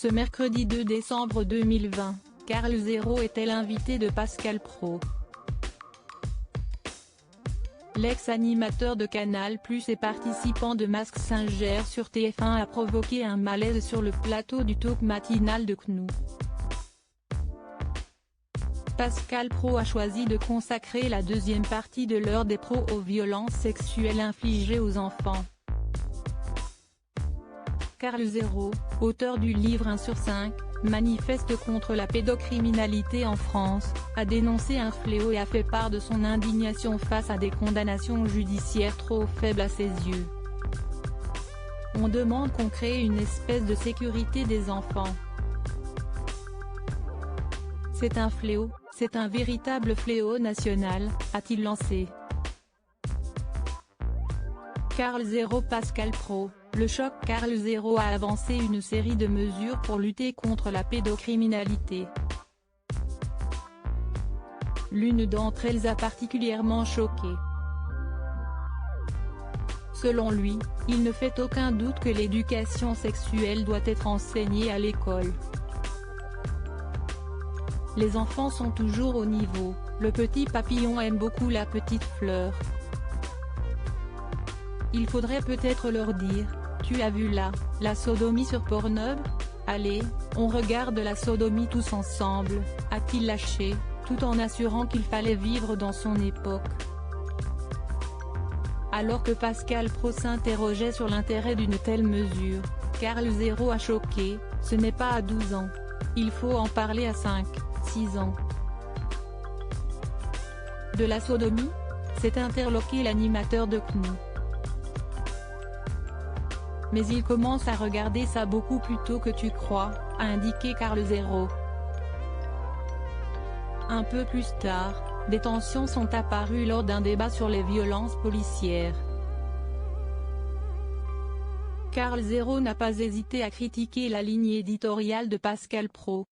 Ce mercredi 2 décembre 2020, Karl Zero était l'invité de Pascal Praud. L'ex-animateur de Canal+ et participant de Mask Singer sur TF1 a provoqué un malaise sur le plateau du talk matinal de CNOU. Pascal Praud a choisi de consacrer la deuxième partie de l'heure des pros aux violences sexuelles infligées aux enfants. Karl Zero, auteur du livre 1 sur 5, manifeste contre la pédocriminalité en France, a dénoncé un fléau et a fait part de son indignation face à des condamnations judiciaires trop faibles à ses yeux. On demande qu'on crée une espèce de sécurité des enfants. C'est un fléau, c'est un véritable fléau national, a-t-il lancé. Karl Zero. Pascal Praud, le choc. Karl Zero a avancé une série de mesures pour lutter contre la pédocriminalité. L'une d'entre elles a particulièrement choqué. Selon lui, il ne fait aucun doute que l'éducation sexuelle doit être enseignée à l'école. Les enfants sont toujours au niveau, le petit papillon aime beaucoup la petite fleur. Il faudrait peut-être leur dire, tu as vu la sodomie sur Pornhub ? Allez, on regarde la sodomie tous ensemble, a-t-il lâché, tout en assurant qu'il fallait vivre dans son époque. Alors que Pascal Praud s'interrogeait sur l'intérêt d'une telle mesure, Karl Zero a choqué, ce n'est pas à 12 ans. Il faut en parler à 5, 6 ans. De la sodomie ? S'est interloqué l'animateur de CNOU. Mais il commence à regarder ça beaucoup plus tôt que tu crois, a indiqué Karl Zero. Un peu plus tard, des tensions sont apparues lors d'un débat sur les violences policières. Karl Zero n'a pas hésité à critiquer la ligne éditoriale de Pascal Praud.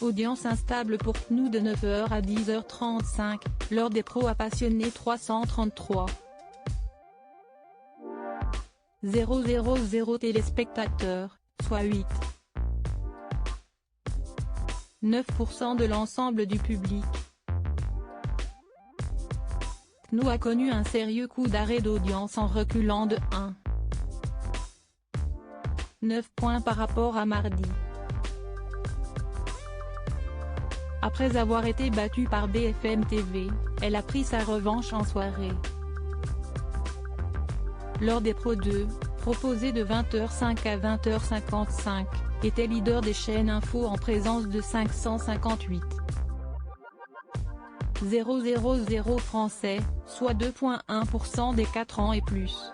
Audience instable pour CNOU de 9h à 10h35, l'heure des pros appassionnés 333. 000 téléspectateurs, soit 8,9% de l'ensemble du public. CNOU a connu un sérieux coup d'arrêt d'audience en reculant de 1,9 points par rapport à mardi. Après avoir été battue par BFM TV, elle a pris sa revanche en soirée. L'heure des pros 2, proposée de 20h05 à 20h55, était leader des chaînes info en présence de 558 000 Français, soit 2,1% des 4 ans et plus.